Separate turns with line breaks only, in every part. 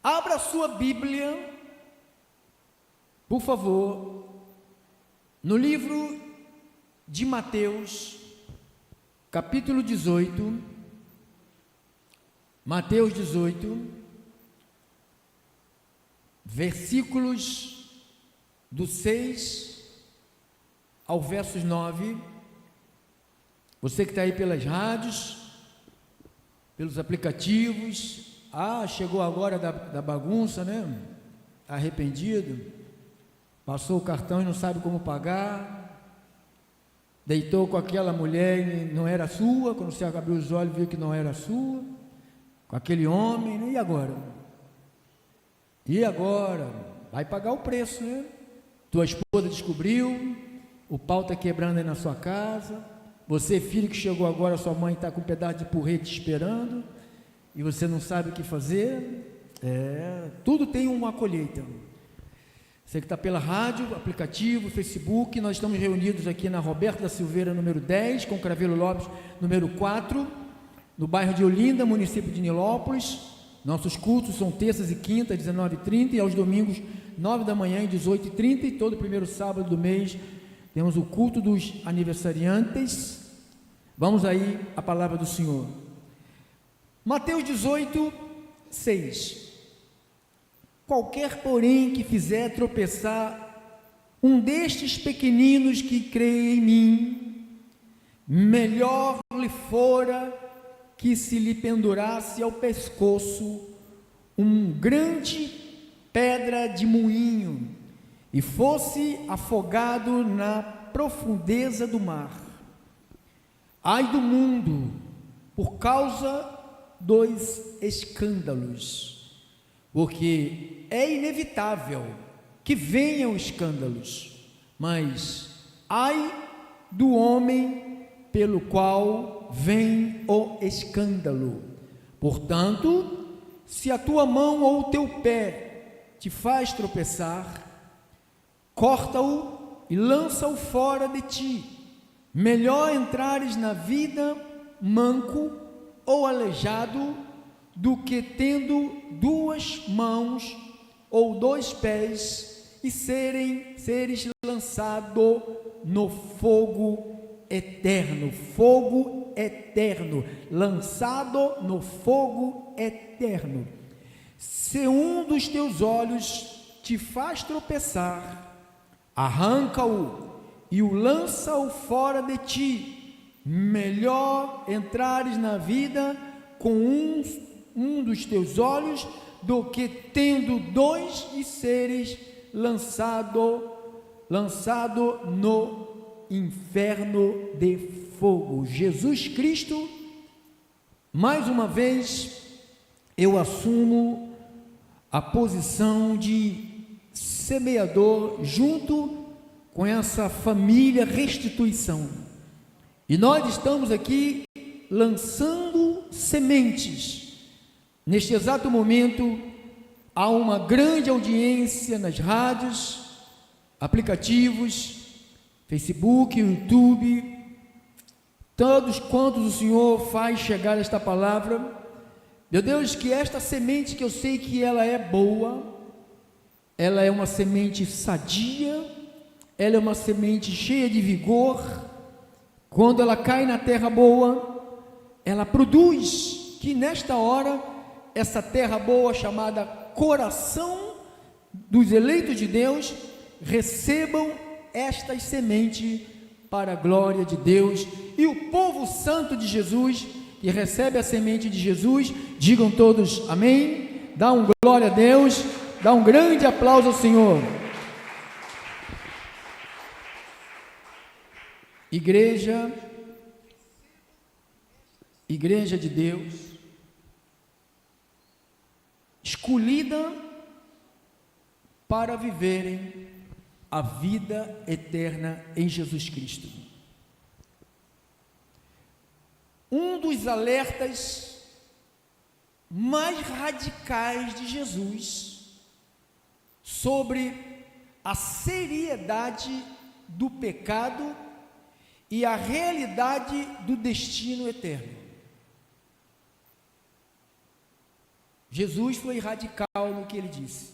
Abra sua Bíblia, por favor, no livro de Mateus, capítulo 18, Mateus 18, versículos do 6 ao versos 9. Você que está aí pelas rádios, pelos aplicativos, chegou agora da bagunça, né? Arrependido, passou o cartão e não sabe como pagar, deitou com aquela mulher e não era sua, quando você abriu os olhos viu que não era sua, com aquele homem, e agora? E agora? Vai pagar o preço, né? Tua esposa descobriu, o pau está quebrando aí na sua casa, você, filho que chegou agora, sua mãe está com um pedaço de porrete esperando, e você não sabe o que fazer. Tudo tem uma colheita. Você que está pela rádio, aplicativo, Facebook, nós estamos reunidos aqui na Roberto da Silveira, número 10, com Cravelo Lopes, número 4, no bairro de Olinda, município de Nilópolis. Nossos cultos são terças e quintas, 19h30, e aos domingos, 9 da manhã e 18h30, e todo primeiro sábado do mês temos o culto dos aniversariantes. Vamos aí à palavra do Senhor. Mateus 18, 6. Qualquer, porém, que fizer tropeçar um destes pequeninos que crê em mim, melhor lhe fora que se lhe pendurasse ao pescoço um grande pedra de moinho e fosse afogado na profundeza do mar. Ai do mundo, por causa dos escândalos, porque é inevitável que venham escândalos, mas ai do homem pelo qual vem o escândalo. Portanto, se a tua mão ou o teu pé te faz tropeçar, corta-o e lança-o fora de ti. Melhor entrares na vida manco ou aleijado, do que tendo duas mãos ou dois pés e seres lançado no fogo eterno. Fogo eterno, lançado no fogo eterno. Se um dos teus olhos te faz tropeçar, arranca-o e o lança-o fora de ti. Melhor entrares na vida com um dos teus olhos, do que tendo dois e seres lançado no inferno de fogo. Jesus Cristo, mais uma vez, eu assumo a posição de semeador junto com essa família restituição. E nós estamos aqui lançando sementes. Neste exato momento, há uma grande audiência nas rádios, aplicativos, Facebook, YouTube, todos quantos o Senhor faz chegar esta palavra. Meu Deus, que esta semente, que eu sei que ela é boa, ela é uma semente sadia, ela é uma semente cheia de vigor. Quando ela cai na terra boa, ela produz. Que nesta hora, essa terra boa chamada coração dos eleitos de Deus, recebam estas sementes para a glória de Deus. E o povo santo de Jesus, que recebe a semente de Jesus, digam todos amém. Dá um glória a Deus, dá um grande aplauso ao Senhor. Igreja de Deus, escolhida para viverem a vida eterna em Jesus Cristo. Um dos alertas mais radicais de Jesus sobre a seriedade do pecado e a realidade do destino eterno. Jesus foi radical no que ele disse.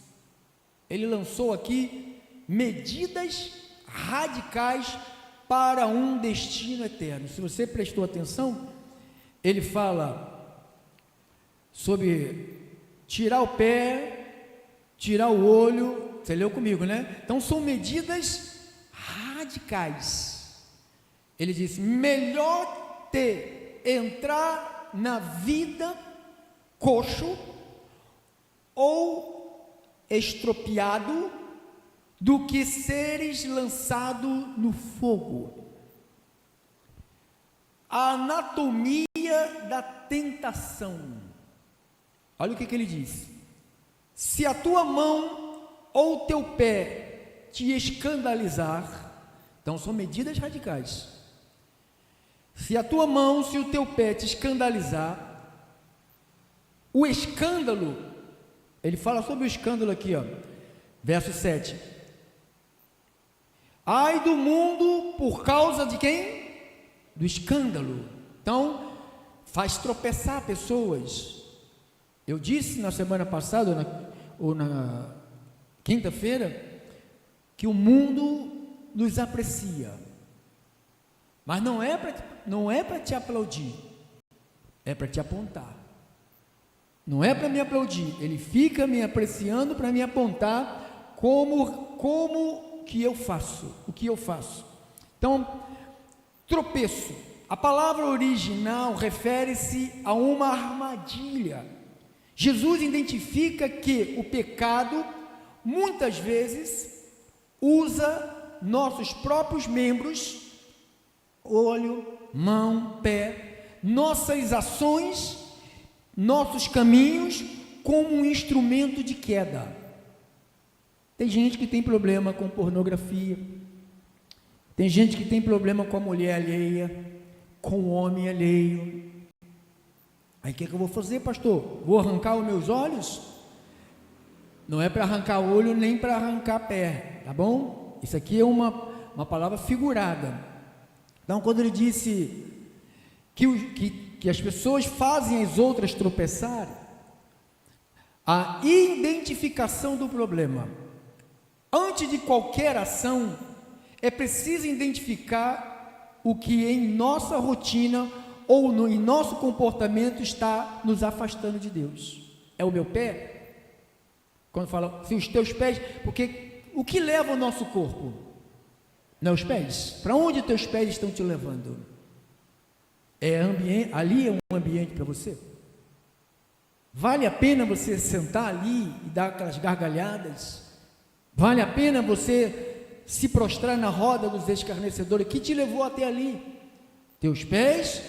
Ele lançou aqui medidas radicais para um destino eterno. Se você prestou atenção, ele fala sobre tirar o pé, tirar o olho. Você leu comigo, né? Então são medidas radicais. Ele disse: melhor entrar na vida coxo ou estropiado do que seres lançado no fogo. A anatomia da tentação. Olha o que ele diz: se a tua mão ou teu pé te escandalizar, então são medidas radicais. Se a tua mão, se o teu pé te escandalizar, o escândalo, ele fala sobre o escândalo aqui, ó, verso 7. Ai do mundo por causa de quem? Do escândalo. Então, faz tropeçar pessoas. Eu disse na semana passada, ou na quinta-feira, que o mundo nos aprecia, mas não é para te aplaudir, é para te apontar. Não é para me aplaudir, ele fica me apreciando para me apontar como que eu faço, o que eu faço. Então, tropeço, a palavra original refere-se a uma armadilha. Jesus identifica que o pecado, muitas vezes, usa nossos próprios membros, olho, mão, pé, nossas ações, nossos caminhos, como um instrumento de queda. Tem gente que tem problema com pornografia, tem gente que tem problema com a mulher alheia, com o homem alheio. Aí o que eu vou fazer, pastor? Vou arrancar os meus olhos? Não é para arrancar olho nem para arrancar pé, tá bom? Isso aqui é uma palavra figurada. Então, quando ele disse que as pessoas fazem as outras tropeçarem, a identificação do problema. Antes de qualquer ação, é preciso identificar o que em nossa rotina ou em nosso comportamento está nos afastando de Deus. É o meu pé? Quando fala, se os teus pés, porque o que leva o nosso corpo? Não é os pés? Para onde teus pés estão te levando? Ali é um ambiente para você? Vale a pena você sentar ali e dar aquelas gargalhadas? Vale a pena você se prostrar na roda dos escarnecedores? Que te levou até ali? Teus pés?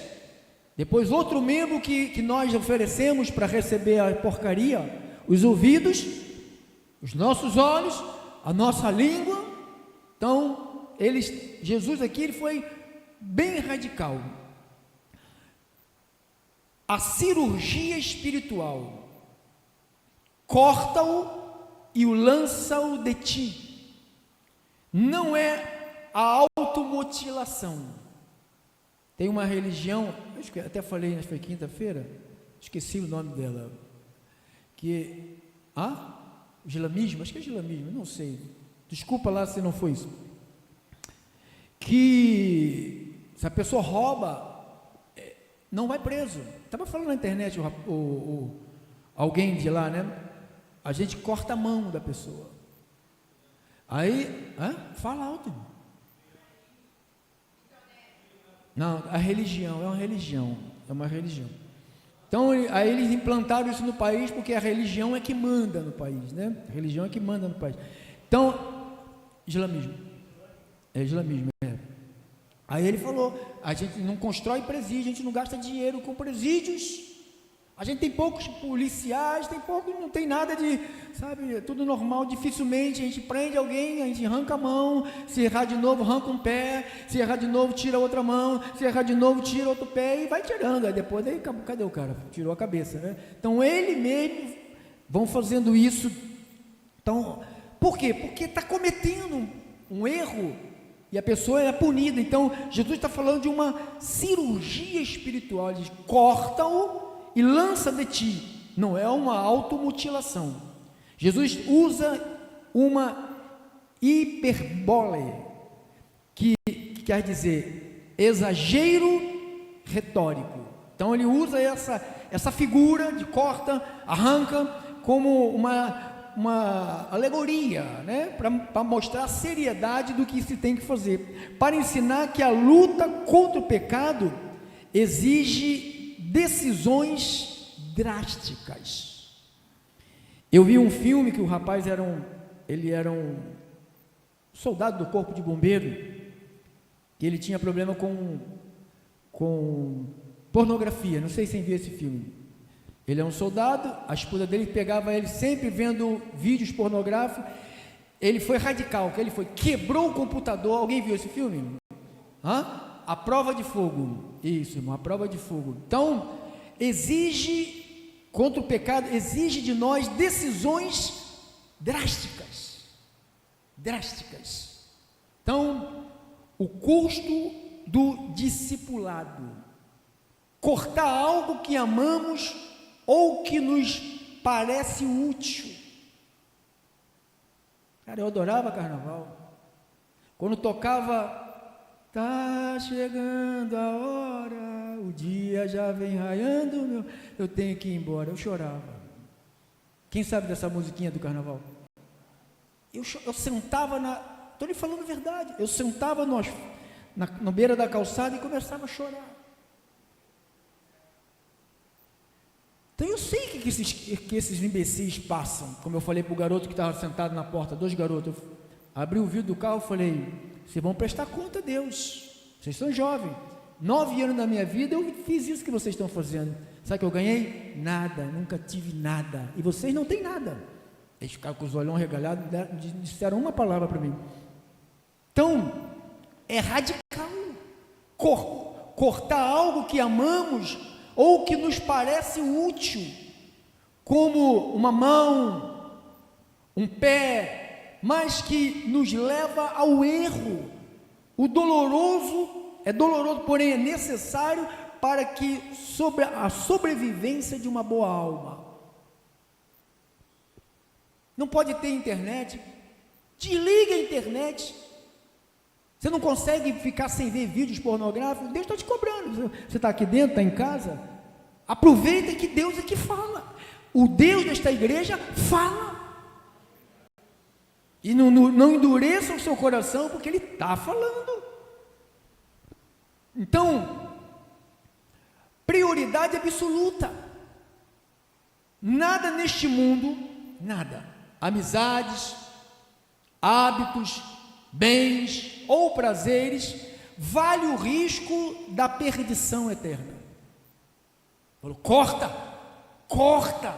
Depois outro membro que nós oferecemos para receber a porcaria, os ouvidos, os nossos olhos, a nossa língua. Então, Jesus aqui ele foi bem radical. A cirurgia espiritual, corta-o e o lança-o de ti. Não é a automutilação. Tem uma religião, acho que até falei, acho que foi quinta-feira, esqueci o nome dela, que, islamismo, acho que é islamismo, não sei, desculpa lá se não foi isso, que se a pessoa rouba, não vai preso. Estava falando na internet, alguém de lá, né? A gente corta a mão da pessoa. Aí, fala alto, irmão. Não, a religião, é uma religião. Então, aí eles implantaram isso no país, porque a religião é que manda no país, né? A religião é que manda no país. Então, islamismo. É islamismo, é. Aí ele falou, a gente não constrói presídio, a gente não gasta dinheiro com presídios, a gente tem poucos policiais, não tem nada de, sabe, tudo normal, dificilmente a gente prende alguém, a gente arranca a mão, se errar de novo, arranca um pé, se errar de novo, tira outra mão, se errar de novo, tira outro pé e vai tirando, aí depois, cadê o cara? Tirou a cabeça, né? Então, ele mesmo, vão fazendo isso. Então, por quê? Porque está cometendo um erro, e a pessoa é punida. Então, Jesus está falando de uma cirurgia espiritual. Ele diz, corta-o e lança de ti. não é uma automutilação. Jesus usa uma hiperbole, que quer dizer exagero retórico. Então ele usa essa figura de corta, arranca, como uma alegoria, né? Para mostrar a seriedade do que se tem que fazer, para ensinar que a luta contra o pecado exige decisões drásticas. Eu vi um filme que o rapaz era um soldado do corpo de bombeiro, que ele tinha problema com pornografia. Não sei se você viu esse filme. Ele é um soldado, a esposa dele pegava ele sempre vendo vídeos pornográficos. Ele foi radical, quebrou o computador. Alguém viu esse filme? A Prova de Fogo. Isso, irmão, A Prova de Fogo. Então, contra o pecado, exige de nós decisões drásticas. Então, o custo do discipulado. Cortar algo que amamos ou que nos parece útil. Cara, eu adorava carnaval. Quando tocava, tá chegando a hora, o dia já vem raiando, eu tenho que ir embora. Eu chorava. Quem sabe dessa musiquinha do carnaval? Eu sentava estou lhe falando a verdade, eu sentava na beira da calçada e começava a chorar. Então eu sei que esses imbecis passam, como eu falei para o garoto que estava sentado na porta, 2 garotos, eu abri o vidro do carro e falei, vocês vão prestar conta a Deus, vocês são jovens, 9 anos da minha vida eu fiz isso que vocês estão fazendo. Sabe o que eu ganhei? Nada, nunca tive nada, e vocês não têm nada. Eles ficaram com os olhos regalados, disseram uma palavra para mim. Então, é radical, cortar algo que amamos ou que nos parece útil, como uma mão, um pé, mas que nos leva ao erro. O doloroso é doloroso, porém é necessário para que a sobrevivência de uma boa alma. Não pode ter internet, desliga a internet. Você não consegue ficar sem ver vídeos pornográficos, Deus está te cobrando. Você está aqui dentro, está em casa, aproveita que Deus é que fala. O Deus desta igreja fala. E não endureça o seu coração, porque Ele está falando. Então, prioridade absoluta. Nada neste mundo, nada, amizades, hábitos, bens ou prazeres, vale o risco da perdição eterna. Falou, corta,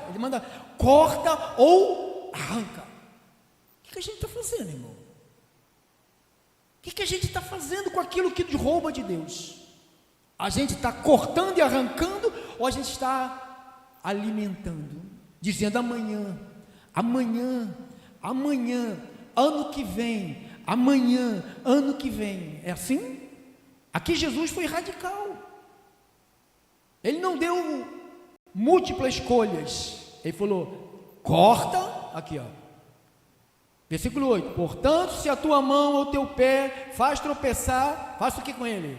ele manda, corta ou arranca. O que a gente está fazendo, irmão? O que a gente está fazendo com aquilo que nos rouba de Deus? A gente está cortando e arrancando, ou a gente está alimentando, dizendo amanhã, ano que vem, amanhã, ano que vem. É assim? Aqui Jesus foi radical. Ele não deu múltiplas escolhas. Ele falou, corta, aqui ó, versículo 8, portanto, se a tua mão ou teu pé faz tropeçar, faça o que com ele?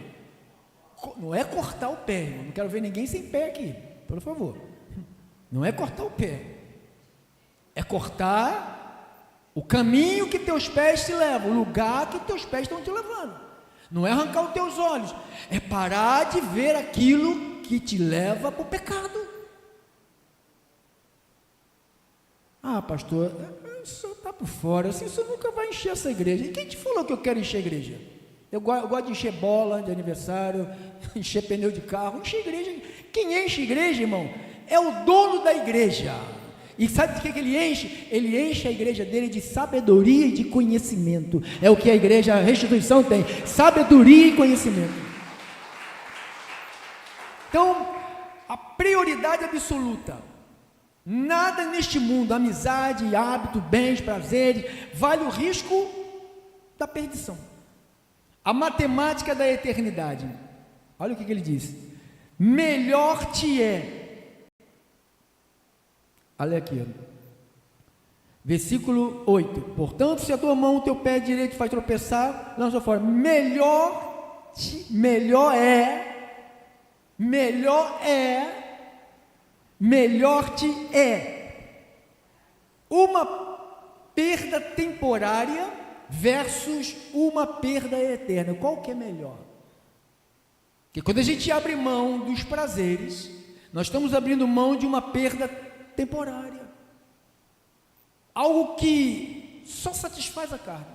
Não é cortar o pé, irmão. Não quero ver ninguém sem pé aqui, por favor. Não é cortar o pé, é cortar o caminho que teus pés te levam, o lugar que teus pés estão te levando. Não é arrancar os teus olhos, é parar de ver aquilo que te leva para o pecado. Ah, pastor, isso está por fora, assim, você nunca vai encher essa igreja. E quem te falou que eu quero encher a igreja? Eu gosto de encher bola de aniversário, encher pneu de carro, encher igreja. Quem enche igreja, irmão, é o dono da igreja. E sabe de que ele enche? Ele enche a igreja dele de sabedoria e de conhecimento. É o que a igreja, a restituição tem, sabedoria e conhecimento. Então, a prioridade absoluta, nada neste mundo, amizade, hábito, bens, prazeres, vale o risco da perdição. A matemática da eternidade, olha o que ele diz, melhor te é Olha aqui, versículo 8: portanto, se a tua mão, o teu pé direito faz tropeçar, lança fora. Melhor te é uma perda temporária versus uma perda eterna. Qual que é melhor? Porque quando a gente abre mão dos prazeres, nós estamos abrindo mão de uma perda temporária, algo que só satisfaz a carne,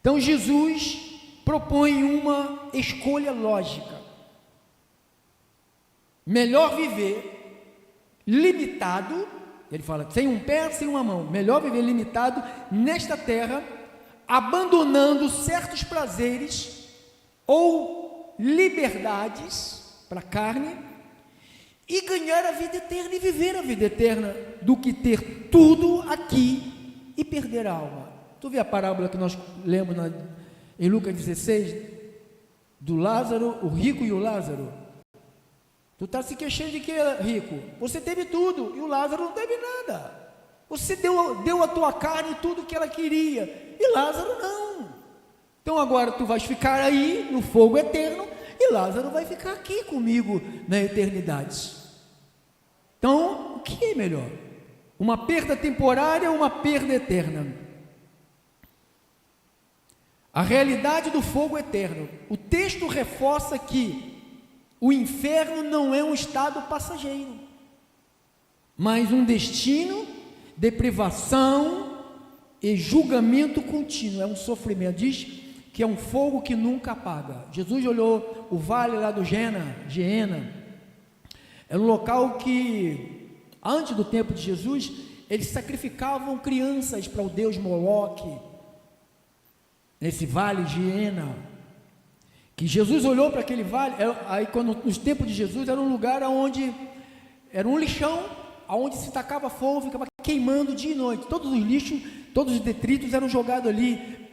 Então Jesus propõe uma escolha lógica: melhor viver limitado, ele fala, sem um pé, sem uma mão, melhor viver limitado nesta terra, abandonando certos prazeres ou liberdades para a carne, e ganhar a vida eterna e viver a vida eterna, do que ter tudo aqui e perder a alma. Tu vê a parábola que nós lemos em Lucas 16, do Lázaro, o rico e o Lázaro? Tu está se queixando de que, rico? Você teve tudo e o Lázaro não teve nada. Você deu a tua carne tudo que ela queria e Lázaro não. Então agora tu vais ficar aí no fogo eterno e Lázaro vai ficar aqui comigo na eternidade. Então, o que é melhor? Uma perda temporária ou uma perda eterna? A realidade do fogo eterno. O texto reforça que o inferno não é um estado passageiro, mas um destino de privação e julgamento contínuo. É um sofrimento. Diz que é um fogo que nunca apaga. Jesus olhou o vale lá do Geena. Era um local que, antes do tempo de Jesus, eles sacrificavam crianças para o deus Moloque, nesse vale de Geena, que Jesus olhou para aquele vale. Aí quando, nos tempos de Jesus, era um lugar onde, era um lixão, onde se tacava fogo, ficava queimando dia e noite, todos os lixos, todos os detritos eram jogados ali,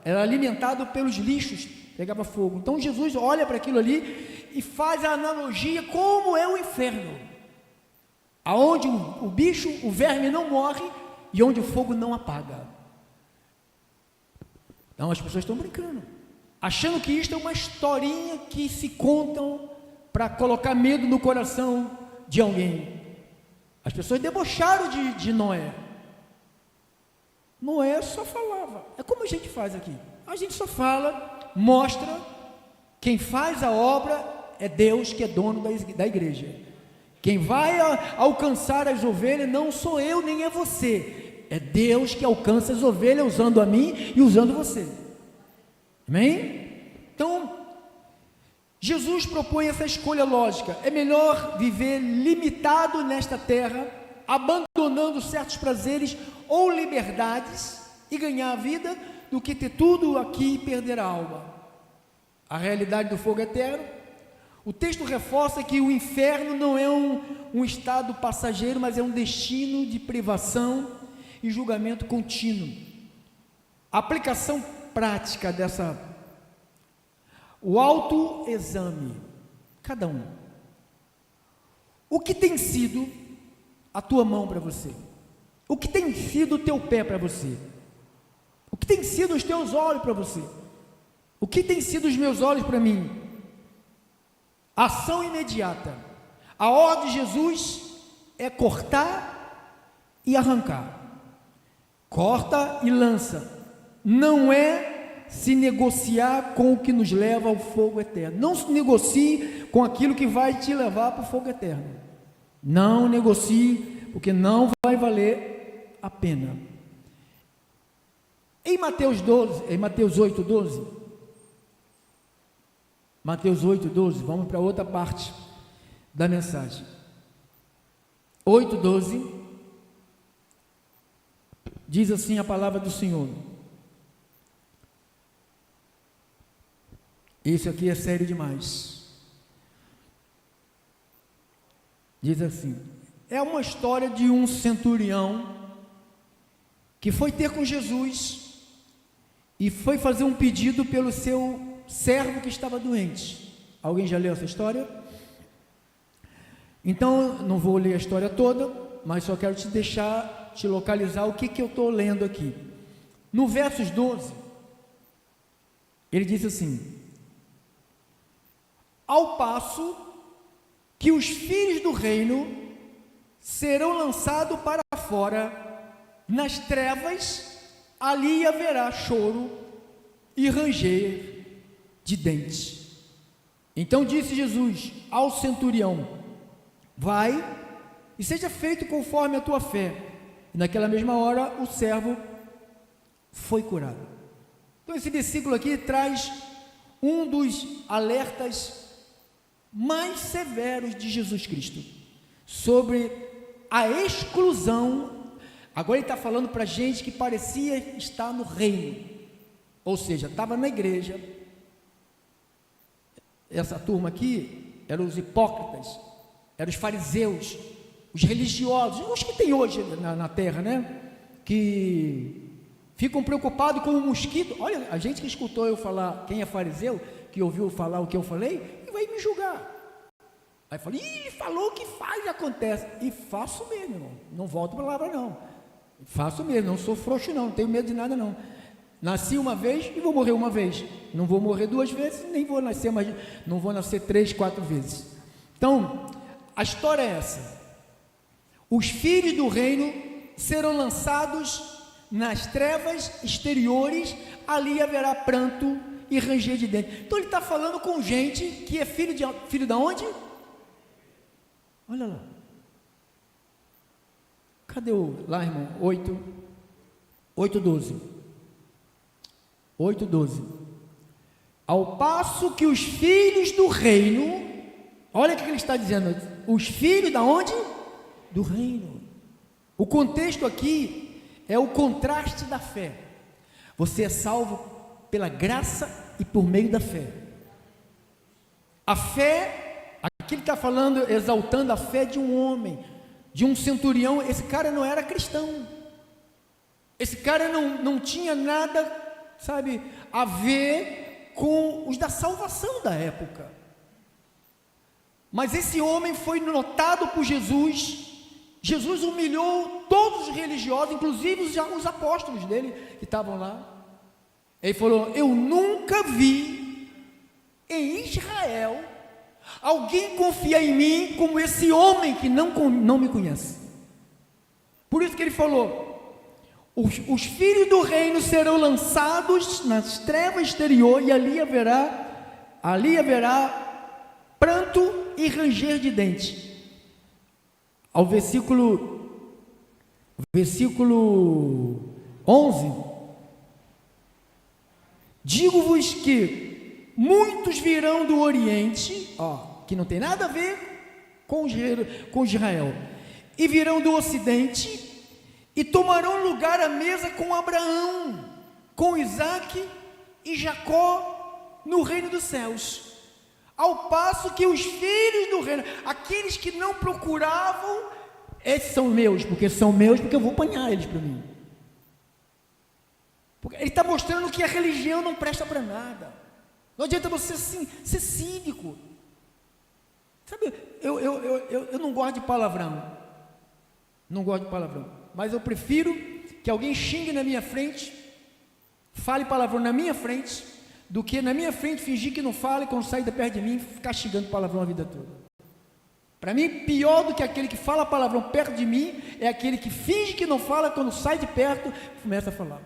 era alimentado pelos lixos, pegava fogo. Então Jesus olha para aquilo ali e faz a analogia como é o inferno, aonde o bicho, o verme não morre e onde o fogo não apaga. Então as pessoas estão brincando, achando que isto é uma historinha que se contam para colocar medo no coração de alguém. As pessoas debocharam de Noé. Noé só falava, é como a gente faz aqui, a gente só fala, mostra, quem faz a obra é Deus, que é dono da igreja. Quem vai alcançar as ovelhas não sou eu, nem é você, é Deus que alcança as ovelhas usando a mim e usando você. Amém? Então, Jesus propõe essa escolha lógica: é melhor viver limitado nesta terra, abandonando certos prazeres ou liberdades e ganhar a vida, do que ter tudo aqui e perder a alma. A realidade do fogo eterno. O texto reforça que o inferno não é um estado passageiro, mas é um destino de privação e julgamento contínuo. A aplicação prática o autoexame, cada um. O que tem sido a tua mão para você? O que tem sido o teu pé para você? O que tem sido os teus olhos para você? O que tem sido os meus olhos para mim? Ação imediata. A ordem de Jesus é cortar e arrancar. Corta e lança. Não é se negociar com o que nos leva ao fogo eterno. Não se negocie com aquilo que vai te levar para o fogo eterno. Não negocie, porque não vai valer a pena. Em Mateus 8:12, vamos para outra parte da mensagem. 8:12, diz assim a palavra do Senhor. Isso aqui é sério demais. Diz assim: é uma história de um centurião que foi ter com Jesus e foi fazer um pedido pelo seu servo que estava doente. Alguém já leu essa história? Então, não vou ler a história toda, mas só quero te localizar o que eu estou lendo aqui. No versos 12, ele diz assim: ao passo que os filhos do reino serão lançados para fora, nas trevas, ali haverá choro e ranger de dentes. Então disse Jesus ao centurião: vai e seja feito conforme a tua fé. E naquela mesma hora o servo foi curado. Então esse versículo aqui traz um dos alertas mais severos de Jesus Cristo sobre a exclusão. Agora ele está falando para gente que parecia estar no reino, ou seja, estava na igreja. Essa turma aqui eram os hipócritas, eram os fariseus, os religiosos, os que tem hoje na terra, né? Que ficam preocupados com o mosquito. Olha, a gente que escutou eu falar, quem é fariseu, que ouviu falar o que eu falei, vai me julgar. Aí eu falei, ele falou que faz e acontece. E faço mesmo, irmão. Não volto para a palavra, não. Faço mesmo, não sou frouxo, não tenho medo de nada, não. Nasci uma vez e vou morrer uma vez. Não vou morrer 2 vezes, nem vou nascer mais, não vou nascer 3, 4 vezes. Então, a história é essa. Os filhos do reino serão lançados nas trevas exteriores, ali haverá pranto e ranger de dentes. Então ele está falando com gente que é filho da onde? Olha lá. Cadê lá, irmão? 8:12. 8:12. Ao passo que os filhos do reino, olha o que ele está dizendo, os filhos da onde? Do reino. O contexto aqui é o contraste da fé. Você é salvo pela graça e por meio da fé. A fé, aqui ele está falando, exaltando a fé de um homem, de um centurião. Esse cara não era cristão, esse cara não tinha nada, sabe, a ver com os da salvação da época, mas esse homem foi notado por Jesus. Jesus humilhou todos os religiosos, inclusive os apóstolos dele que estavam lá. Ele falou: eu nunca vi em Israel alguém confiar em mim como esse homem que não me conhece. Por isso que ele falou: os filhos do reino serão lançados nas trevas exterior, e ali haverá pranto e ranger de dentes. Ao versículo 11: digo-vos que muitos virão do Oriente, que não tem nada a ver com Israel, e virão do Ocidente, e tomarão lugar à mesa com Abraão, com Isaque e Jacó no reino dos céus. Ao passo que os filhos do reino, aqueles que não procuravam, esses são meus, porque eu vou apanhar eles para mim. Porque ele está mostrando que a religião não presta para nada. Não adianta você ser cínico. Sabe, eu não gosto de palavrão. Não gosto de palavrão. Mas eu prefiro que alguém xingue na minha frente, fale palavrão na minha frente, do que na minha frente fingir que não fala, e quando sair de perto de mim ficar xingando palavrão a vida toda. Para mim, pior do que aquele que fala palavrão perto de mim é aquele que finge que não fala, quando sai de perto começa a falar.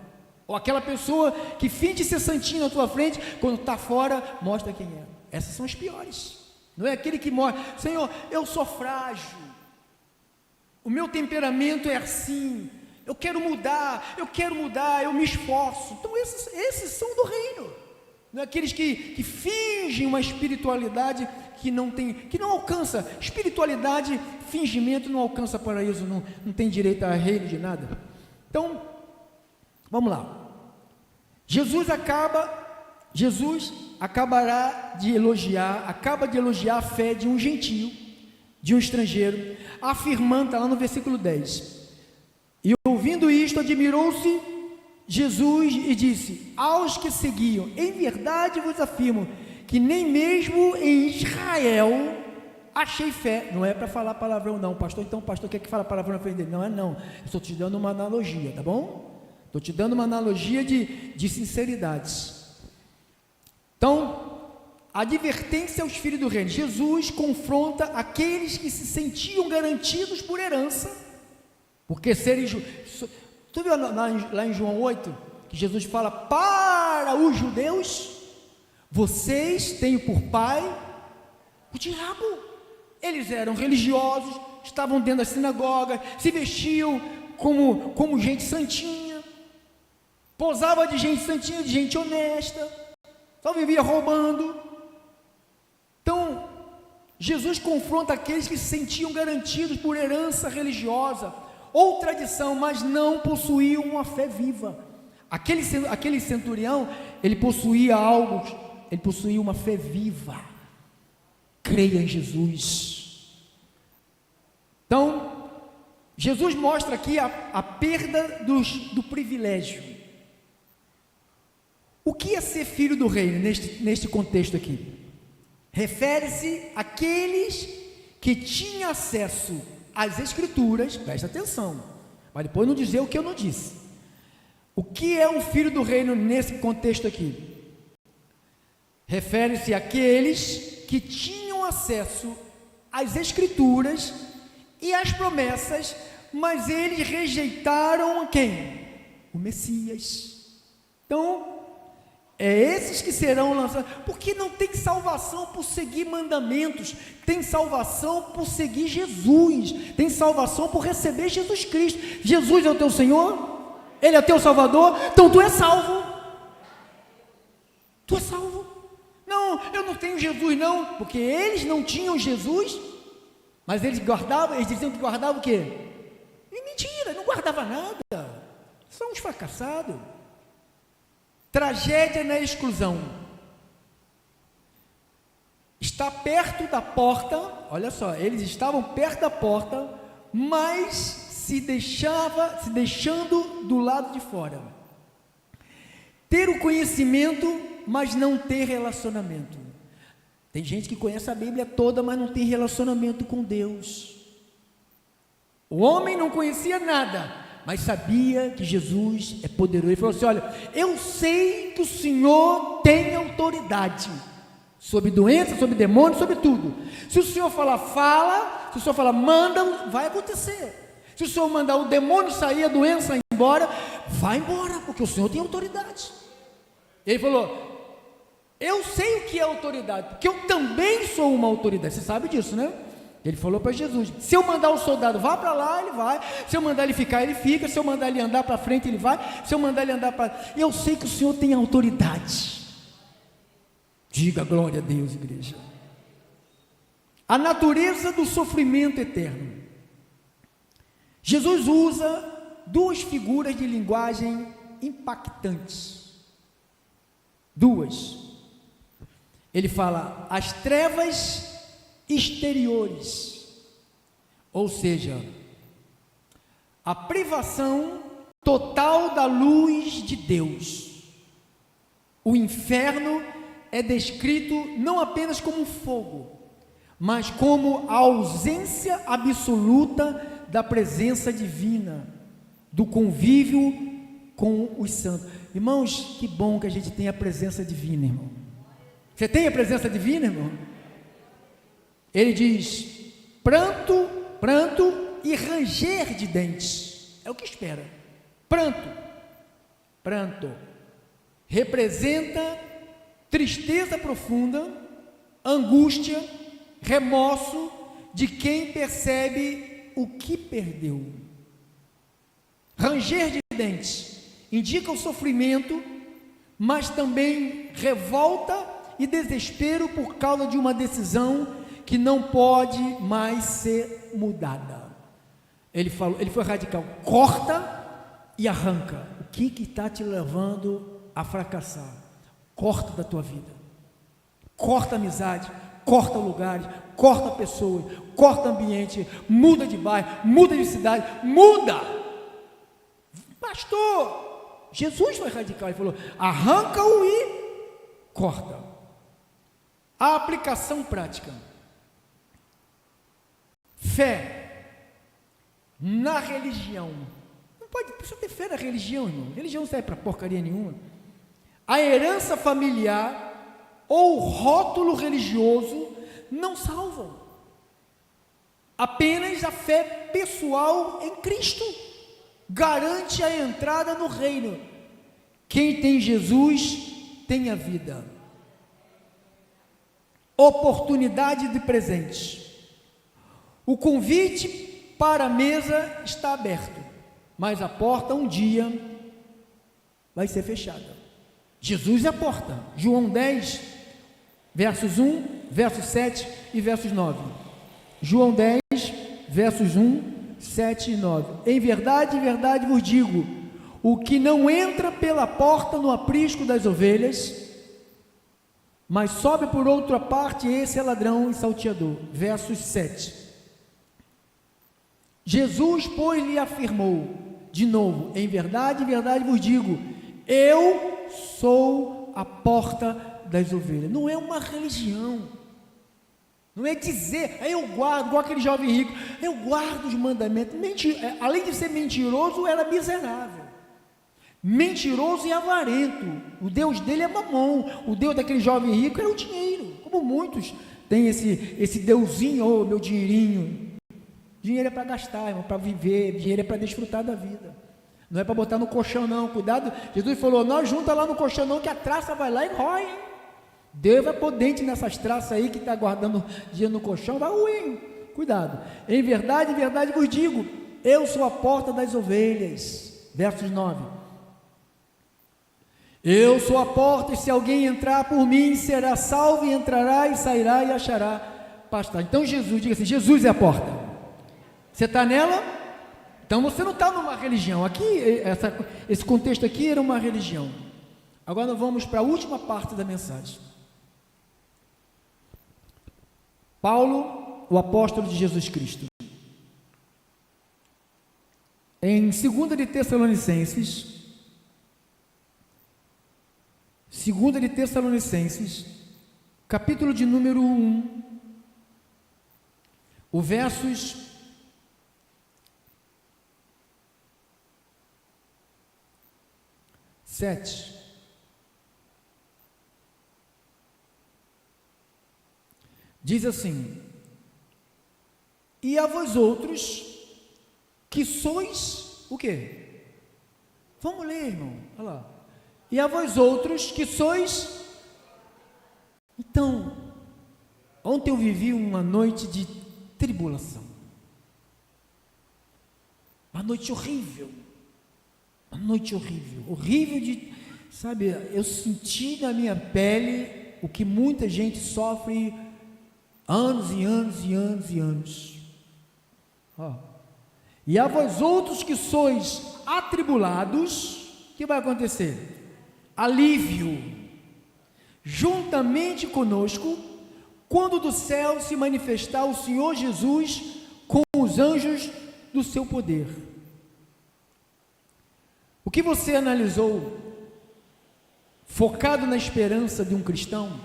Ou aquela pessoa que finge ser santinho na tua frente, quando está fora mostra quem é. Essas são as piores. Não é aquele que mostra: Senhor, eu sou frágil, o meu temperamento é assim, eu quero mudar, eu me esforço. Então esses são do reino. Não é aqueles que fingem uma espiritualidade que não alcança. Espiritualidade, fingimento, não alcança paraíso, não tem direito a reino de nada. Então, vamos lá. Jesus acaba de elogiar a fé de um gentio, de um estrangeiro, afirmando, está lá no versículo 10. E ouvindo isto, admirou-se Jesus e disse aos que seguiam: em verdade vos afirmo que nem mesmo em Israel achei fé. Não é para falar palavrão não, pastor. Então o pastor quer que fale palavrão na frente dele. Não é não, eu estou te dando uma analogia, tá bom? Estou te dando uma analogia de sinceridade. Então, advertência aos filhos do reino. Jesus confronta aqueles que se sentiam garantidos por herança, porque serem... Tu viu lá em João 8, que Jesus fala para os judeus, vocês têm por pai o diabo. Eles eram religiosos, estavam dentro da sinagoga, se vestiam como gente santinha, posava de gente santinha, de gente honesta, só vivia roubando. Então, Jesus confronta aqueles que se sentiam garantidos por herança religiosa ou tradição, mas não possuíam uma fé viva. Aquele centurião, ele possuía algo, ele possuía uma fé viva. Creia em Jesus. Então, Jesus mostra aqui a perda do privilégio. O que é ser filho do reino neste contexto aqui? Refere-se àqueles que tinham acesso às escrituras, presta atenção, mas depois não dizer o que eu não disse. O que é um filho do reino nesse contexto aqui? Refere-se àqueles que tinham acesso às escrituras e às promessas, mas eles rejeitaram quem? O Messias. Então, é esses que serão lançados, porque não tem salvação por seguir mandamentos, tem salvação por seguir Jesus, tem salvação por receber Jesus Cristo. Jesus é o teu Senhor, Ele é teu Salvador, então tu és salvo. Tu és salvo. Não, eu não tenho Jesus não, porque eles não tinham Jesus, mas eles diziam que guardavam o quê? E mentira, não guardava nada, são uns fracassados. Tragédia na exclusão. Está perto da porta, olha só, eles estavam perto da porta, mas se deixando do lado de fora. Ter o conhecimento, mas não ter relacionamento. Tem gente que conhece a Bíblia toda, mas não tem relacionamento com Deus. O homem não conhecia nada, mas sabia que Jesus é poderoso. Ele falou assim: olha, eu sei que o Senhor tem autoridade sobre doença, sobre demônio, sobre tudo. Se o Senhor falar, fala. Se o Senhor falar, manda, vai acontecer. Se o Senhor mandar o demônio sair, a doença ir embora, vai embora, porque o Senhor tem autoridade. Ele falou: eu sei o que é autoridade, porque eu também sou uma autoridade. Você sabe disso, né? Ele falou para Jesus: se eu mandar o soldado vá para lá, ele vai. Se eu mandar ele ficar, ele fica. Se eu mandar ele andar para frente, ele vai. Se eu mandar ele andar para... Eu sei que o Senhor tem autoridade. Diga glória a Deus, igreja. A natureza do sofrimento eterno. Jesus usa duas figuras de linguagem impactantes. Duas. Ele fala as trevas exteriores, ou seja, a privação total da luz de Deus. O inferno é descrito não apenas como fogo, mas como a ausência absoluta da presença divina, do convívio com os santos. Irmãos, que bom que a gente tem a presença divina, irmão. Você tem a presença divina, irmão? Ele diz: pranto e ranger de dentes, é o que espera. Pranto, representa tristeza profunda, angústia, remorso de quem percebe o que perdeu. Ranger de dentes indica o sofrimento, mas também revolta e desespero por causa de uma decisão que não pode mais ser mudada. Ele foi radical: corta e arranca. O que está te levando a fracassar? Corta da tua vida, corta amizade, corta lugares, corta pessoas, corta ambiente, muda de bairro, muda de cidade, muda. Pastor, Jesus foi radical, ele falou: arranca-o e corta. A aplicação prática. fé na religião. Não precisa ter fé na religião, irmão. Religião não serve para porcaria nenhuma. A herança familiar ou rótulo religioso não salvam. Apenas a fé pessoal em Cristo garante a entrada no reino. Quem tem Jesus tem a vida. Oportunidade de presente. O convite para a mesa está aberto, mas a porta um dia vai ser fechada. Jesus é a porta. João 10, versos 1, versos 7 e versos 9. João 10, versos 1, 7 e 9. Em verdade vos digo, o que não entra pela porta no aprisco das ovelhas, mas sobe por outra parte, esse é ladrão e salteador. Versos 7. Jesus, pois, lhe afirmou, de novo, em verdade vos digo, eu sou a porta das ovelhas. Não é uma religião, não é dizer, eu guardo, igual aquele jovem rico, eu guardo os mandamentos. Além de ser mentiroso, era miserável, mentiroso e avarento. O Deus dele é Mamon. O Deus daquele jovem rico era o dinheiro, como muitos têm esse deusinho, oh, meu dinheirinho. Dinheiro é para gastar, irmão, para viver. Dinheiro é para desfrutar da vida, não é para botar no colchão não. Cuidado, Jesus falou, não junta lá no colchão não, que a traça vai lá e rói, hein? Deus vai pôr dente nessas traças aí que está guardando dinheiro no colchão, vai ruim. Cuidado. Em verdade vos digo, eu sou a porta das ovelhas. Versos 9. Eu sou a porta, e se alguém entrar por mim, será salvo, e entrará e sairá e achará pastagem. Então Jesus, diga assim, Jesus é a porta. Você está nela? Então você não está numa religião. Aqui, esse contexto aqui era uma religião. Agora nós vamos para a última parte da mensagem. Paulo, o apóstolo de Jesus Cristo, em 2 de Tessalonicenses, capítulo de número 1, o versos 7. Diz assim: e a vós outros, que sois o quê? Vamos ler, irmão, olha lá. E a vós outros, que sois... Então, ontem eu vivi uma noite de tribulação, uma noite horrível, horrível de, sabe, eu senti na minha pele o que muita gente sofre anos e anos. E a vós outros que sois atribulados, o que vai acontecer? Alívio, juntamente conosco, quando do céu se manifestar o Senhor Jesus com os anjos do seu poder. O que você analisou, focado na esperança de um cristão,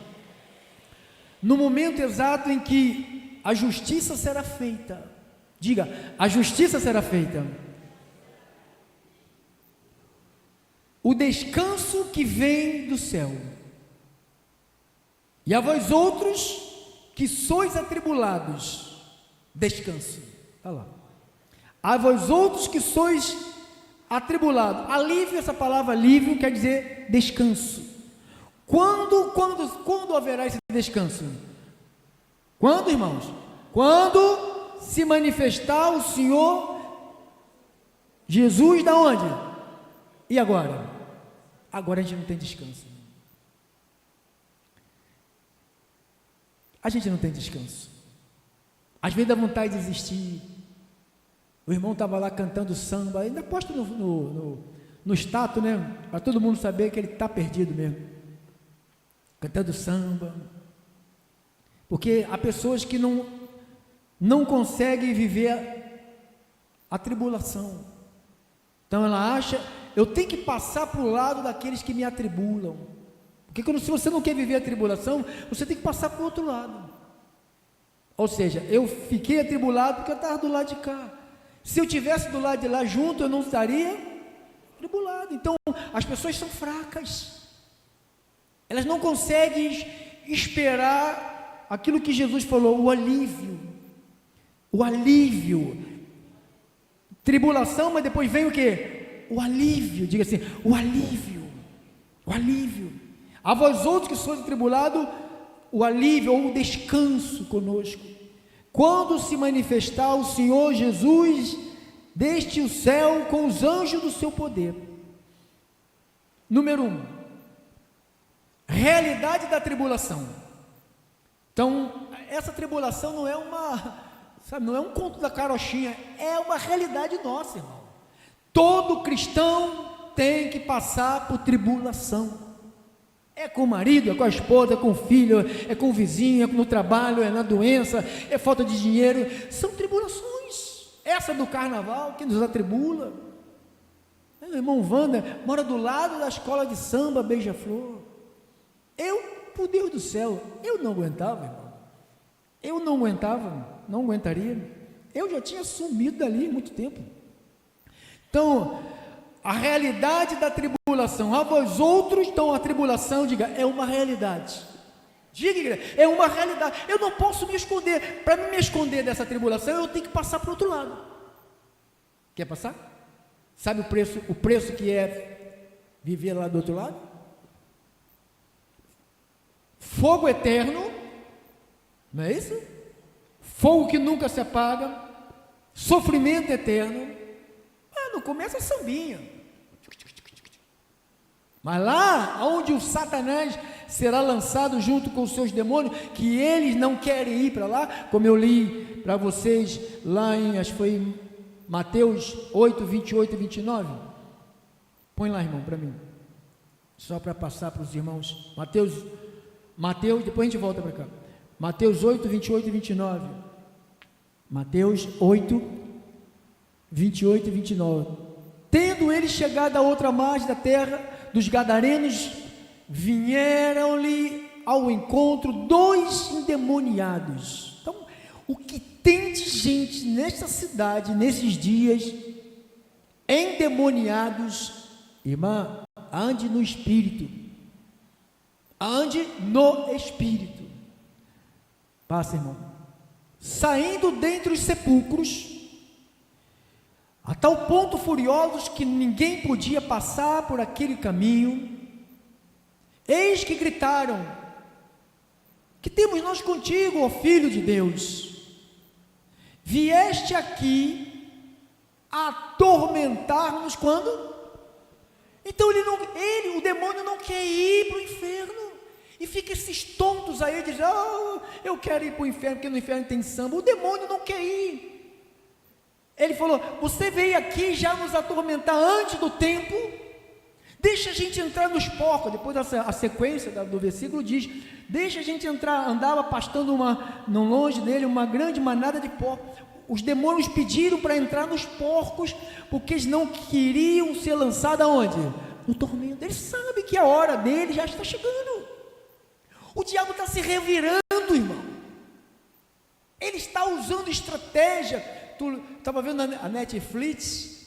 no momento exato em que a justiça será feita? Diga, a justiça será feita. O descanso que vem do céu. E a vós outros que sois atribulados, descanso. Olha lá. A vós outros que sois atribulados, alívio, essa palavra alívio quer dizer descanso. Quando haverá esse descanso? Quando, irmãos? Quando se manifestar o Senhor Jesus da onde? E agora? Agora a gente não tem descanso. A gente não tem descanso. Às vezes dá vontade de desistir. O irmão estava lá cantando samba, ainda posto no status, né? Para todo mundo saber que ele está perdido mesmo. Cantando samba. Porque há pessoas que não conseguem viver a tribulação. Então ela acha, eu tenho que passar para o lado daqueles que me atribulam. Porque se você não quer viver a tribulação, você tem que passar para o outro lado. Ou seja, eu fiquei atribulado porque eu estava do lado de cá. Se eu tivesse do lado de lá junto, eu não estaria atribulado. Então, as pessoas são fracas. Elas não conseguem esperar aquilo que Jesus falou, o alívio. O alívio. Tribulação, mas depois vem o quê? O alívio. Diga assim, o alívio. O alívio. A vós outros que sois atribulados, o alívio ou o descanso conosco. Quando se manifestar o Senhor Jesus deste o céu com os anjos do seu poder. Número 1, realidade da tribulação. Então, essa tribulação não é não é um conto da carochinha, é uma realidade nossa, irmão. Todo cristão tem que passar por tribulação. É com o marido, é com a esposa, é com o filho, é com o vizinho, é no trabalho, é na doença, é falta de dinheiro, são tribulações. Essa do carnaval que nos atribula. O irmão Wanda mora do lado da escola de samba Beija-Flor. Por Deus do céu, eu não aguentava, irmão. Eu não aguentava, não aguentaria. Eu já tinha sumido dali há muito tempo. Então, a realidade da tribulação, a vós outros, então a tribulação, diga, é uma realidade. Diga, igreja, é uma realidade. Eu não posso me esconder. Para me esconder dessa tribulação, eu tenho que passar para o outro lado. Quer passar? Sabe o preço que é viver lá do outro lado? Fogo eterno, não é isso? Fogo que nunca se apaga, sofrimento eterno. Não começa a sambinha. Mas lá onde o Satanás será lançado junto com os seus demônios, que eles não querem ir para lá, como eu li para vocês lá em, acho que foi Mateus 8, 28 e 29. Põe lá, irmão, para mim. Só para passar para os irmãos. Mateus, depois a gente volta para cá. Mateus 8, 28 e 29. Mateus 8, 28 e 29. Tendo eles chegado à outra margem da terra dos Gadarenos, vieram-lhe ao encontro 2 endemoniados. Então, o que tem de gente nesta cidade, nesses dias, endemoniados, irmã, ande no Espírito. Ande no Espírito. Passa, irmão. Saindo dentre os sepulcros, a tal ponto furiosos que ninguém podia passar por aquele caminho, eis que gritaram: que temos nós contigo, ó Filho de Deus? Vieste aqui atormentar-nos quando? Então o demônio não quer ir para o inferno, e fica esses tontos aí, dizem, eu quero ir para o inferno, porque no inferno tem samba. O demônio não quer ir. Ele falou, você veio aqui já nos atormentar antes do tempo, deixa a gente entrar nos porcos. Depois a sequência do versículo diz, deixa a gente entrar. Andava pastando não longe dele uma grande manada de porcos. Os demônios pediram para entrar nos porcos, porque eles não queriam ser lançados aonde? No tormento. Eles sabem que a hora dele já está chegando. O diabo está se revirando, irmão. Ele está usando estratégia. Tu estava vendo a Netflix?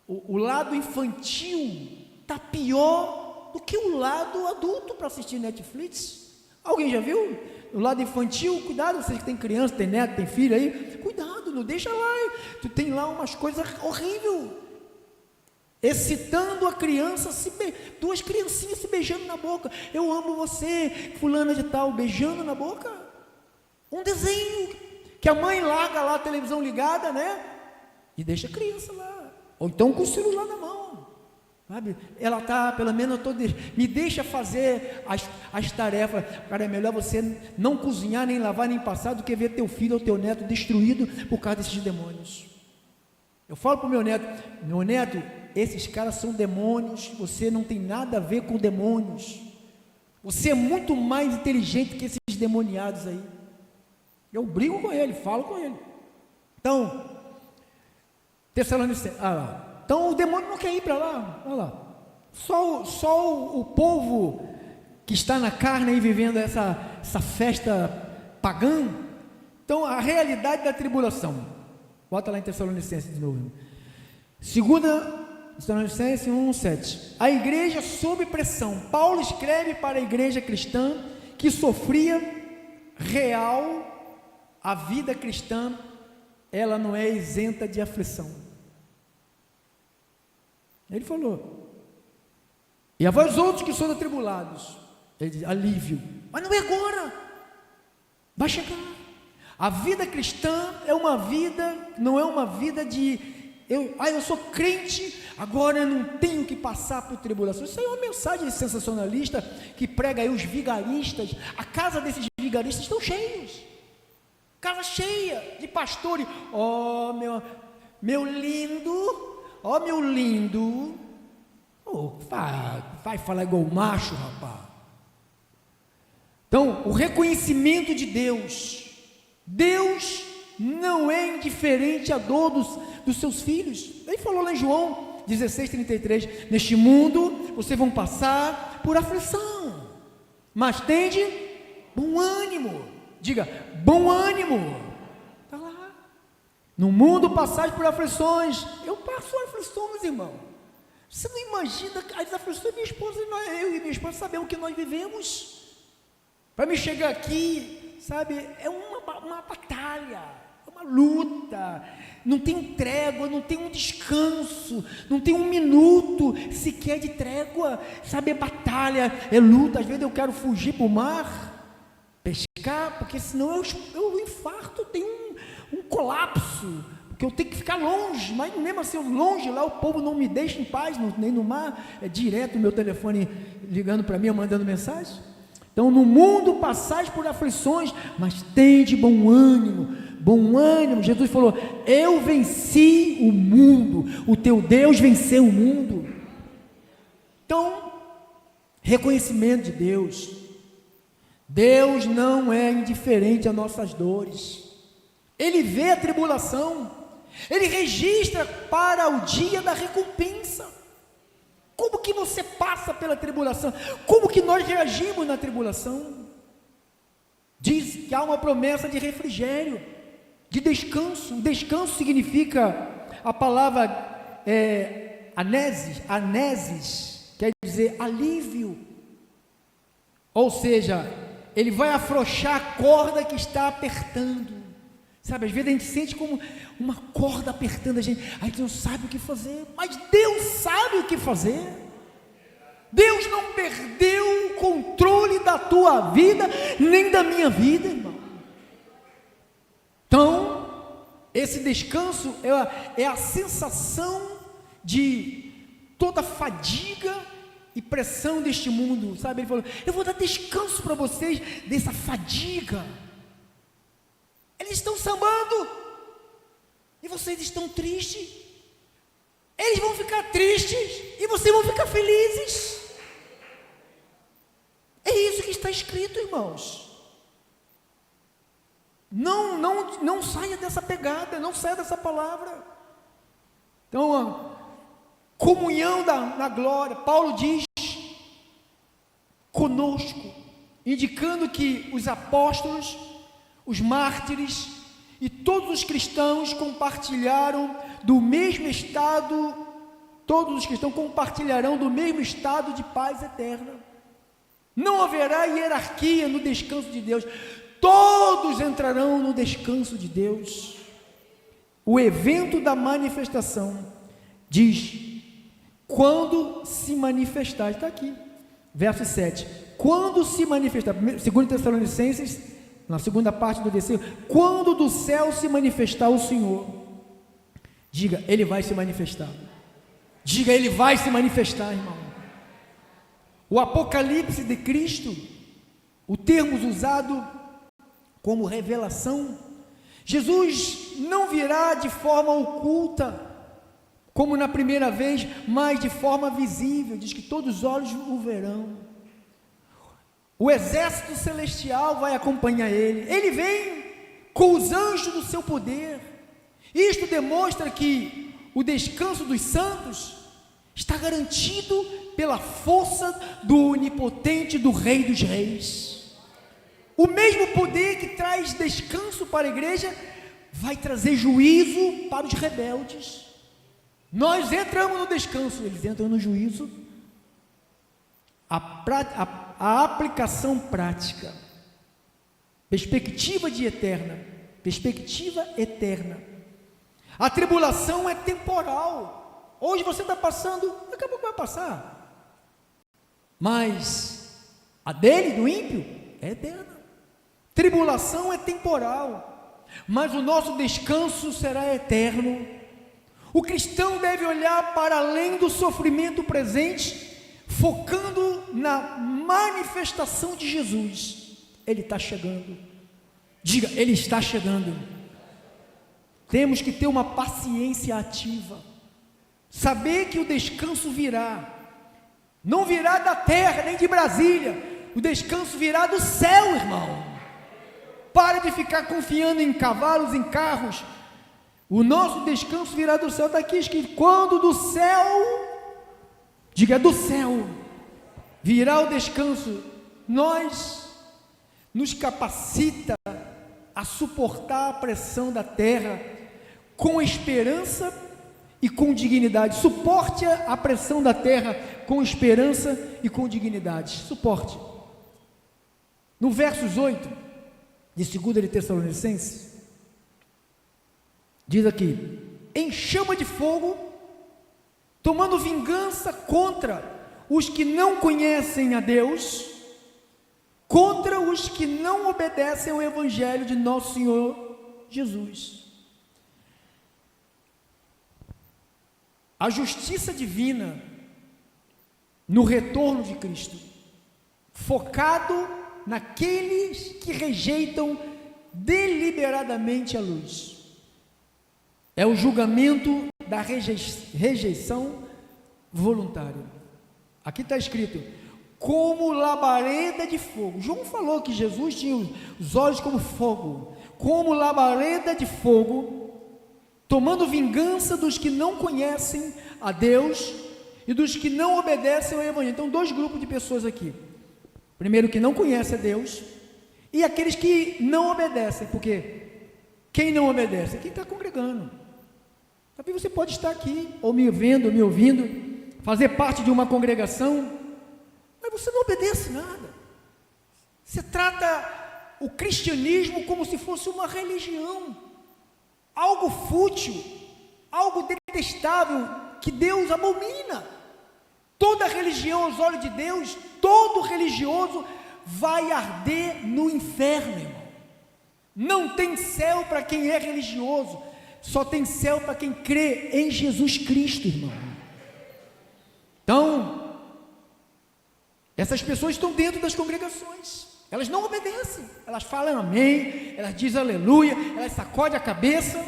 O lado infantil está pior do que o lado adulto para assistir Netflix. Alguém já viu? O lado infantil, cuidado, você que tem criança, tem neto, tem filho aí, cuidado, não deixa lá, tu tem lá umas coisas horríveis, excitando a criança, duas criancinhas se beijando na boca, eu amo você, fulana de tal, beijando na boca, um desenho, que a mãe larga lá a televisão ligada, né, e deixa a criança lá, ou então com o celular na mão, sabe? Ela está, pelo menos me deixa fazer as tarefas. Cara, é melhor você não cozinhar, nem lavar, nem passar, do que ver teu filho ou teu neto destruído por causa desses demônios. Eu falo para o meu neto, esses caras são demônios, você não tem nada a ver com demônios, você é muito mais inteligente que esses demoniados aí. Eu brigo com ele, falo com ele. Então, Tessalonicenses, então o demônio não quer ir para lá, olha lá. Só o povo que está na carne aí vivendo essa festa pagã, Então, a realidade da tribulação. Bota lá em Tessalonicenses de novo. 2 Tessalonicenses 1:7. A igreja sob pressão. Paulo escreve para a igreja cristã que sofria real. A vida cristã, ela não é isenta de aflição. Ele falou: e a vós outros que sois atribulados, ele diz, alívio, mas não é agora, vai chegar. A vida cristã é uma vida, não é uma vida de eu sou crente, agora eu não tenho que passar por tribulação. Isso aí é uma mensagem sensacionalista que prega aí os vigaristas. A casa desses vigaristas estão cheios, casa cheia de pastores. Ó, meu lindo, ó, meu lindo, vai falar igual macho, rapaz. Então, o reconhecimento de Deus não é indiferente à dor dos seus filhos. Ele falou lá em João 16:33, neste mundo vocês vão passar por aflição, mas tende bom ânimo. Diga, bom ânimo. Está lá. No mundo passais por aflições. Eu passo aflições, irmão. Você não imagina as aflições. Minha esposa, eu e minha esposa sabemos o que nós vivemos. Para me chegar aqui, sabe, é uma batalha, é uma luta. Não tem trégua, não tem um descanso, não tem um minuto sequer de trégua. Sabe, é batalha, é luta. Às vezes eu quero fugir para o mar, pescar, porque senão eu infarto, eu tenho um colapso, porque eu tenho que ficar longe, mas mesmo assim, longe lá, o povo não me deixa em paz, nem no mar, é direto o meu telefone ligando para mim, mandando mensagem. Então, no mundo passais por aflições, mas tende bom ânimo, Jesus falou, eu venci o mundo, o teu Deus venceu o mundo. Então, reconhecimento de Deus não é indiferente às nossas dores. Ele vê a tribulação, Ele registra para o dia da recompensa. Como que você passa pela tribulação? Como que nós reagimos na tribulação? Diz que há uma promessa de refrigério, de descanso. Descanso significa, a palavra aneses, quer dizer alívio. Ou seja, Ele vai afrouxar a corda que está apertando. Sabe, às vezes a gente sente como uma corda apertando a gente não sabe o que fazer, mas Deus sabe o que fazer. Deus não perdeu o controle da tua vida, nem da minha vida, irmão. Então, esse descanso é a sensação de toda fadiga e pressão deste mundo, sabe? Ele falou, eu vou dar descanso para vocês dessa fadiga. Eles estão sambando e vocês estão tristes. Eles vão ficar tristes e vocês vão ficar felizes. É isso que está escrito, irmãos. Não saia dessa pegada, não saia dessa palavra. Então, a comunhão na glória, Paulo diz conosco, indicando que os apóstolos, os mártires e todos os cristãos compartilharam do mesmo estado, todos os cristãos compartilharão do mesmo estado de paz eterna. Não haverá hierarquia no descanso de Deus, todos entrarão no descanso de Deus. O evento da manifestação diz, quando se manifestar, está aqui, verso 7, quando se manifestar, 2 Tessalonicenses, na segunda parte do versículo, quando do céu se manifestar o Senhor, diga, Ele vai se manifestar. Diga, Ele vai se manifestar, irmão. O Apocalipse de Cristo, o termo usado como revelação, Jesus não virá de forma oculta, como na primeira vez, mas de forma visível, diz que todos os olhos o verão. O exército celestial vai acompanhar ele vem com os anjos do seu poder. Isto demonstra que o descanso dos santos está garantido pela força do onipotente, do Rei dos Reis. O mesmo poder que traz descanso para a igreja vai trazer juízo para os rebeldes. Nós entramos no descanso, eles entram no juízo. A aplicação prática, perspectiva eterna. A tribulação é temporal. Hoje você está passando, daqui a pouco vai passar. Mas a dele, do ímpio, é eterna. Tribulação é temporal, mas o nosso descanso será eterno. O cristão deve olhar para além do sofrimento presente, focando na manifestação de Jesus. Ele está chegando. Diga, ele está chegando. Temos que ter uma paciência ativa, saber que o descanso virá. Não virá da terra, nem de Brasília. O descanso virá do céu, irmão. Para de ficar confiando em cavalos, em carros. O nosso descanso virá do céu. Está aqui escrito: quando do céu, diga, do céu, virá o descanso. Nós nos capacita a suportar a pressão da terra com esperança e com dignidade. Suporte a pressão da terra com esperança e com dignidade. Suporte. No versos 8 de 2 de Tessalonicenses, diz aqui: em chama de fogo, tomando vingança contra os que não conhecem a Deus, contra os que não obedecem ao Evangelho de nosso Senhor Jesus. A justiça divina no retorno de Cristo, focado naqueles que rejeitam deliberadamente a luz. É o julgamento da rejeição voluntária. Aqui está escrito: como labareda de fogo. João falou que Jesus tinha os olhos como fogo, como labareda de fogo, tomando vingança dos que não conhecem a Deus e dos que não obedecem ao Evangelho. Então, dois grupos de pessoas aqui. Primeiro, que não conhece a Deus, e aqueles que não obedecem. Porque quem não obedece? Quem está congregando. Sabe, você pode estar aqui, ou me vendo, ou me ouvindo, fazer parte de uma congregação, mas você não obedece nada. Você trata o cristianismo como se fosse uma religião, algo fútil, algo detestável, que Deus abomina. Toda religião aos olhos de Deus, todo religioso vai arder no inferno, irmão. Não tem céu para quem é religioso, só tem céu para quem crê em Jesus Cristo, irmão. Então, essas pessoas estão dentro das congregações, elas não obedecem, elas falam amém, elas dizem aleluia, elas sacodem a cabeça,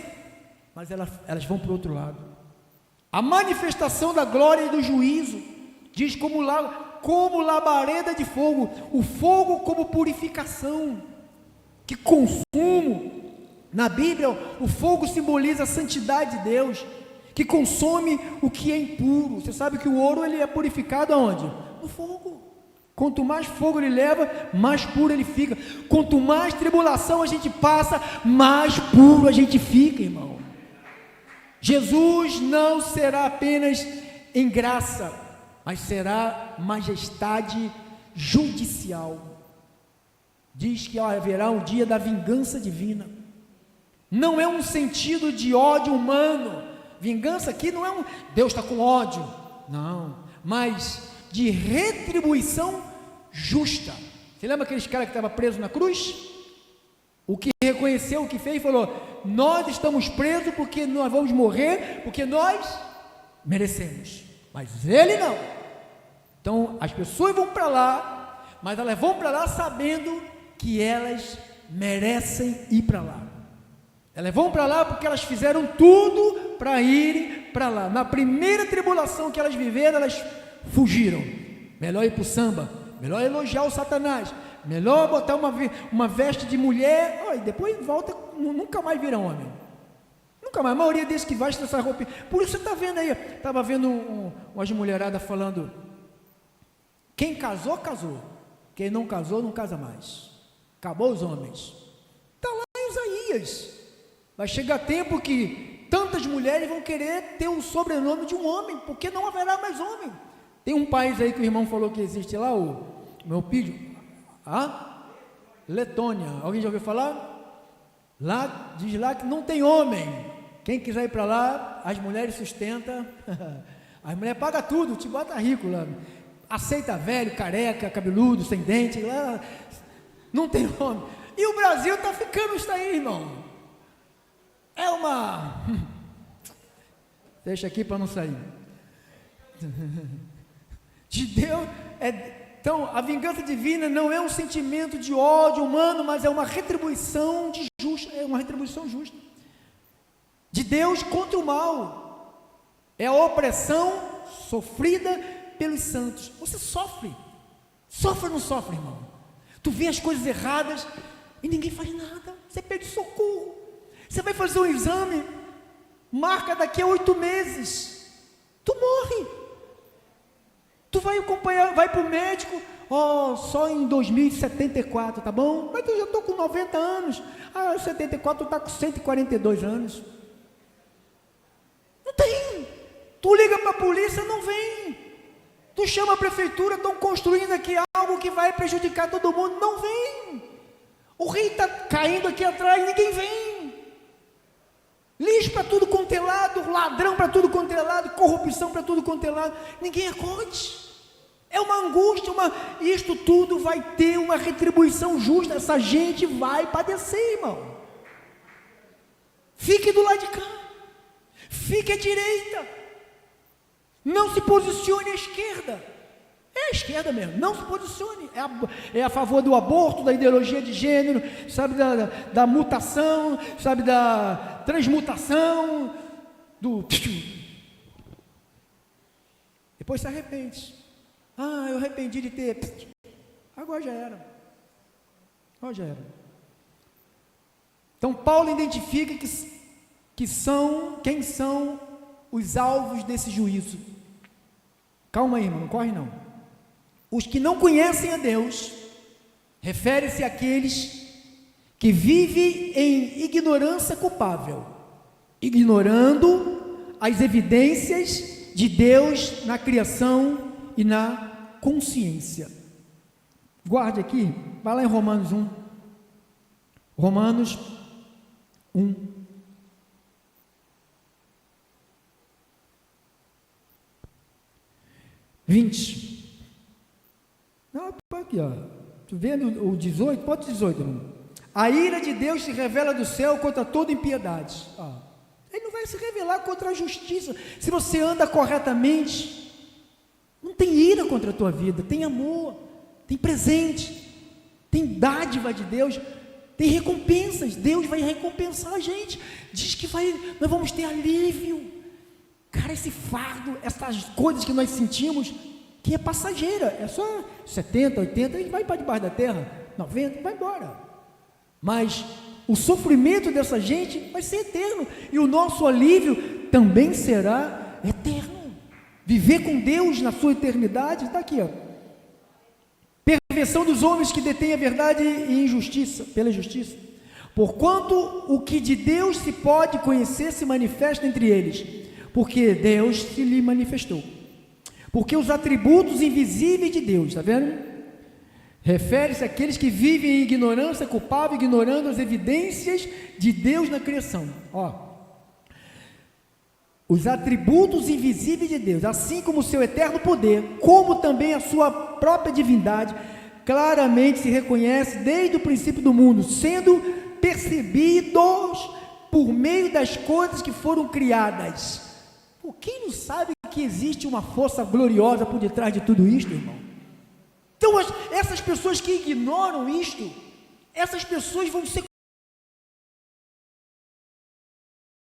mas elas vão para o outro lado. A manifestação da glória e do juízo, diz como labareda de fogo, o fogo como purificação, que consumo. Na Bíblia, o fogo simboliza a santidade de Deus, que consome o que é impuro. Você sabe que o ouro ele é purificado aonde? No fogo. Quanto mais fogo ele leva, mais puro ele fica. Quanto mais tribulação a gente passa, mais puro a gente fica, irmão. Jesus não será apenas em graça, mas será majestade judicial. Diz que haverá um dia da vingança divina. Não é um sentido de ódio humano. Vingança aqui não é Deus está com ódio, não, mas de retribuição justa. Você lembra aqueles caras que estavam presos na cruz? O que reconheceu o que fez e falou: nós estamos presos porque nós vamos morrer, porque nós merecemos, mas ele não. Então as pessoas vão para lá, mas elas vão para lá sabendo que elas merecem ir para lá. Elas vão para lá porque elas fizeram tudo para irem para lá. Na primeira tribulação que elas viveram, elas fugiram. Melhor ir para o samba, melhor elogiar o Satanás, melhor botar uma veste de mulher, e depois volta, nunca mais vira homem. Nunca mais. A maioria desses que vestem essa roupa. Por isso você está vendo aí, estava vendo umas mulheradas falando: quem casou, casou. Quem não casou, não casa mais. Acabou os homens. Está lá em Isaías. Vai chegar tempo que tantas mulheres vão querer ter o sobrenome de um homem, porque não haverá mais homem. Tem um país aí que o irmão falou que existe lá, o meu pedido. Letônia. Alguém já ouviu falar? Lá, diz lá que não tem homem. Quem quiser ir para lá, as mulheres sustentam. As mulheres pagam tudo, te bota rico lá. Aceita velho, careca, cabeludo, sem dente. Lá não tem homem. E o Brasil está ficando isso aí, irmão. É uma... Deixa aqui para não sair. De Deus... Então, a vingança divina não é um sentimento de ódio humano, mas é uma retribuição justa, é uma retribuição justa de Deus contra o mal. É a opressão sofrida pelos santos. Você sofre ou não sofre, irmão? Tu vê as coisas erradas e ninguém faz nada, você pede socorro. Você vai fazer um exame, marca daqui a 8 meses, tu morre. Tu vai acompanhar, vai para o médico, só em 2074, tá bom? Mas eu já estou com 90 anos, 74, tu está com 142 anos. Não tem. Tu liga para a polícia, não vem. Tu chama a prefeitura, estão construindo aqui algo que vai prejudicar todo mundo, não vem. O rio está caindo aqui atrás, ninguém vem. Lixo para tudo quanto é lado, ladrão para tudo quanto é lado, corrupção para tudo quanto é lado, ninguém acode. É uma angústia, isto tudo vai ter uma retribuição justa, essa gente vai padecer, irmão. Fique do lado de cá, fique à direita, não se posicione à esquerda, é a esquerda mesmo, não se posicione, é a favor do aborto, da ideologia de gênero, sabe, da mutação, sabe, da transmutação, depois se arrepende. Eu arrependi de ter, agora já era, Então Paulo identifica quem são os alvos desse juízo. Calma aí, irmão, não corre não. Os que não conhecem a Deus, refere-se àqueles que vivem em ignorância culpável, ignorando as evidências de Deus na criação e na consciência. Guarde aqui, vai lá em Romanos 1. Romanos 1. Não, aqui, tu vendo o 18? Pode 18, irmão. A ira de Deus se revela do céu contra toda impiedade. Ele não vai se revelar contra a justiça. Se você anda corretamente, não tem ira contra a tua vida, tem amor, tem presente, tem dádiva de Deus, tem recompensas. Deus vai recompensar a gente. Diz que nós vamos ter alívio. Cara, esse fardo, essas coisas que nós sentimos, que é passageira, é só 70, 80, a gente vai para debaixo da terra, 90, vai embora. Mas o sofrimento dessa gente vai ser eterno, e o nosso alívio também será eterno. Viver com Deus na sua eternidade, está aqui, Perversão dos homens que detêm a verdade e injustiça, pela justiça. Porquanto o que de Deus se pode conhecer se manifesta entre eles, porque Deus se lhe manifestou. Porque os atributos invisíveis de Deus, está vendo? Refere-se àqueles que vivem em ignorância culpável, ignorando as evidências de Deus na criação. Os atributos invisíveis de Deus, assim como o seu eterno poder, como também a sua própria divindade, claramente se reconhece desde o princípio do mundo, sendo percebidos por meio das coisas que foram criadas. Quem não sabe que existe uma força gloriosa por detrás de tudo isto, irmão? Então, essas pessoas que ignoram isto, essas pessoas vão ser